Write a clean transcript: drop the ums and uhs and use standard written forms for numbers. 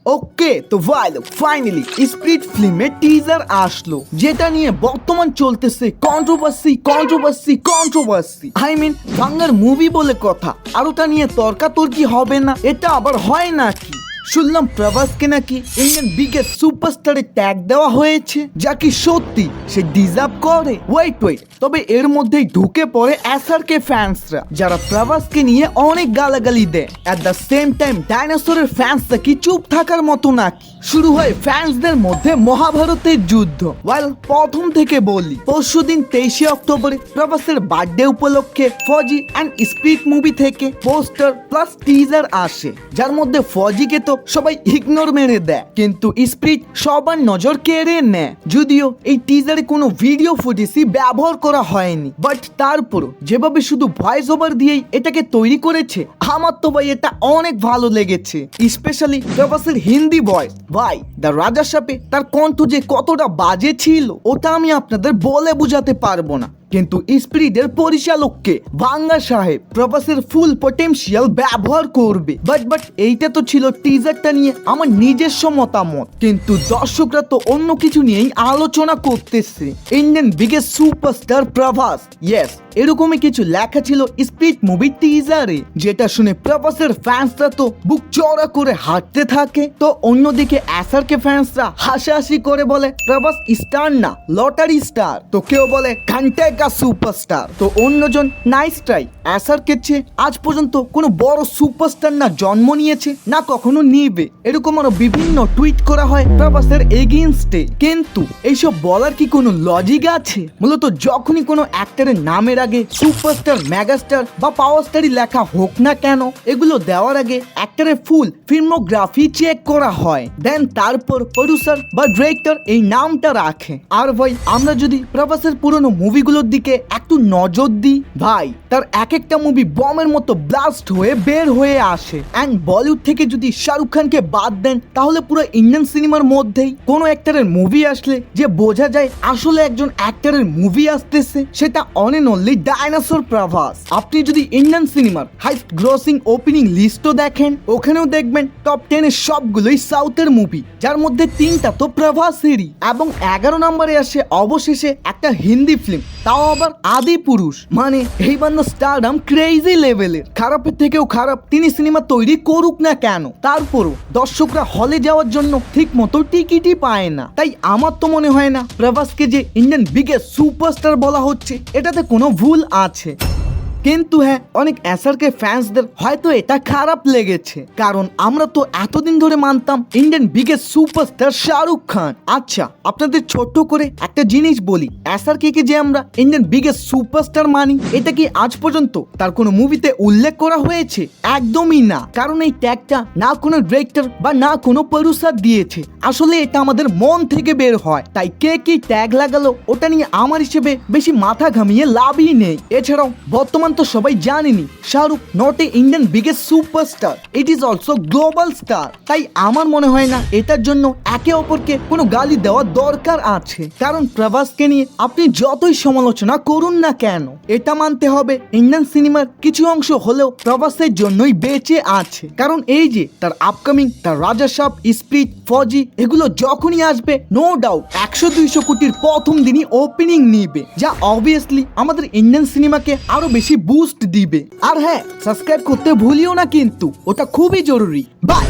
ওকে তো ভাই finally spirit ফিল্মের টিজার আসলো, যেটা নিয়ে বর্তমান চলতেছে কন্ট্রোভার্সি। আই মিন বাংলার মুভি বলে কথা, আর ওটা নিয়ে তর্কাতর্কি হবে না, এটা আবার হয় নাকি? শুনলাম প্রভাসকে নাকি ইন্ডিয়ান বিগেস্ট সুপারস্টারে ট্যাগ দেওয়া হয়েছে, যা কি সত্যি সে ডিজার্ভ করে? ওয়েট তবে এর মধ্যেই ঢুকে পড়ে এসআরকে ফ্যান্সরা, যারা প্রভাসকে নিয়ে অনেক গালাগালি দেয়। অ্যাট দ্য সেম টাইম ডাইনোসরের ফ্যান্সরা কি চুপ থাকার মতো নাকি? শুরু হয় ফ্যান্সদের মধ্যে মহাভারতের যুদ্ধ। ওয়েল প্রথম থেকে বলি, পরশুদিন 23শে অক্টোবরে প্রভাসের বার্থডে উপলক্ষে ফজি অ্যান্ড স্পিরিট মুভি থেকে পোস্টার প্লাস টিজার আসে, যার মধ্যে ফজিকে তো সবাই ইগনোর মেরে দেয়, কিন্তু স্পিরিট সবার নজর কেড়ে নেয়। যদিও এই টিজারে কোনো ভিডিও ফুটেজই ব্যবহার করা হয়নি, বাট তারপরও যেভাবে শুধু ভয়েস ওভার দিয়েই এটাকে তৈরি করেছে, আমার তো ভাই এটা অনেক ভালো লেগেছে। স্পেশালি প্রভাসের হিন্দি ভয়েস, ভাই দ্য রাজা সাপে তার কণ্ঠ যে কতটা বাজে ছিল ওটা আমি আপনাদের বলে বোঝাতে পারবো না। কিন্তু স্পিরিটের পরিচালককে বাংলা সাহেব প্রভাসের ফুল পটেনশিয়াল ব্যবহার করবে। বাট এইটা তো ছিল টিজারটা নিয়ে আমার নিজস্ব মতামত, কিন্তু দর্শকরা তো অন্য কিছু নিয়েই আলোচনা করতেছে। Indian biggest superstar Prabhas, yes এরকমই কিছু লেখা ছিল স্পিরিট মুভির টিজারে, যেটা শুনে প্রভাসের ফ্যান্সরা তো বুক চড়া করে হাঁটতে থাকে। তো অন্যদিকে এসআরকে ফ্যান্সরা হাসাহাসি করে বলে প্রভাস স্টার না লটারি স্টার, তো কেউ বলে ঘন্টায় সুপারস্টার, তো অন্যজন নাইস ট্রাই। এসআরকে চেয়ে আজ পর্যন্ত কোনো বড় সুপারস্টার না জন্ম নিয়েছে না কখনো নিবে, এরকম আরো বিভিন্ন টুইট করা হয় প্রভাসের এগেইনস্টে। কিন্তু এইসব বলার কি কোনো লজিক আছে? মূলত যখনই কোনো অ্যাক্টরের নামের আগে সুপারস্টার, মেগাস্টার বা পাওয়ার স্টারই লেখা হোক না কেন, এগুলো দেওয়ার আগে অ্যাক্টরের ফুল ফিল্মোগ্রাফি চেক করা হয়, দেন তারপর প্রডিউসার বা ডিরেক্টর এই নামটা রাখে। আর ভাই আমরা যদি প্রভাসের পুরনো মুভিগুলোর দিকে একটু নজর দিই, ভাই তার এক একটা মুভি বমের মতো ব্লাস্ট হয়ে বের হয়ে আসে। অ্যান্ড বলিউড থেকে যদি শাহরুখ খানকে বাদ দেন, তাহলে পুরো ইন্ডিয়ান সিনেমার মধ্যেই কোনো অ্যাক্টরের মুভি আসলে যে বোঝা যায় আসলে একজন অ্যাক্টরের মুভি আসতেছে, সেটা one and only dinosaur Prabhas. আপনি যদি ইন্ডিয়ান সিনেমার হাইস্ট গ্রসিং ওপেনিং লিস্টও দেখেন, ওখানেও দেখবেন টপ 10 এর সবগুলোই সাউথের মুভি, যার মধ্যে 3টা তো প্রভাসেরই, এবং 11 নম্বরে আসে অবশেষে একটা হিন্দি ফিল্ম, তাও আবার আদি পুরুষ। মানে এই বান্দা স্টারডাম ক্রেজি লেভেলের, খারাপের থেকেও খারাপ তিনি সিনেমা তৈরি করুক না কেন, তারপরও দর্শকরা হলে যাওয়ার জন্য ঠিক মতো টিকিটই পায় না। তাই আমার তো মনে হয় না প্রভাসকে যে ইন্ডিয়ান বিগেস্ট সুপারস্টার বলা হচ্ছে এটাতে কোনো ভুল আছে। কিন্তু হ্যাঁ, অনেক এসআরকে ফ্যান্সদের হয়তো এটা খারাপ লেগেছে, কারণ আমরা তো এতদিন ধরে মানতাম Indian biggest superstar Shahrukh Khan. আচ্ছা আপনাদের ছোট্ট করে একটা জিনিস বলি, এসআরকে কে যে আমরা ইন্ডিয়ান বিগেস্ট সুপারস্টার মানি, এটা কি আজ পর্যন্ত তার কোনো মুভিতে উল্লেখ করা হয়েছে? একদমই না, কারণ এই ট্যাগটা না কোনো ডিরেক্টর বা না কোনো প্রডিউসার দিয়েছে, আসলে এটা আমাদের মন থেকে বের হয়। তাই কে কি ট্যাগ লাগালো ওটা নিয়ে আমার হিসেবে বেশি মাথা ঘামিয়ে লাভই নেই। এছাড়াও বর্তমান তো সবাই জানেনি Shahrukh not a Indian biggest superstar, it is also global star. তাই আমার মনে হয় না এটার জন্য একে অপরকে কোনো গালি দেওয়ার দরকার আছে, কারণ প্রভাসকে নিয়ে আপনি যতই সমালোচনা করুন না কেন, এটা মানতে হবে ইন্ডিয়ান সিনেমার কিছু অংশ হলেও প্রভাসের জন্যই বেঁচে আছে। কারণ এই যে তার আপকামিং তার রাজা সাপ, স্পিরিট, ফজি এগুলো যখনই আসবে, নো ডাউট 100-200 কোটির প্রথম দিনই ওপেনিং নিবে, যা অবভিয়াসলি আমাদের ইন্ডিয়ান সিনেমাকে আরো বেশি বুস্ট দিবে। আর হ্যাঁ, সাবস্ক্রাইব করতে ভুলিও না কিন্তু, ওটা খুবই জরুরি। বাই।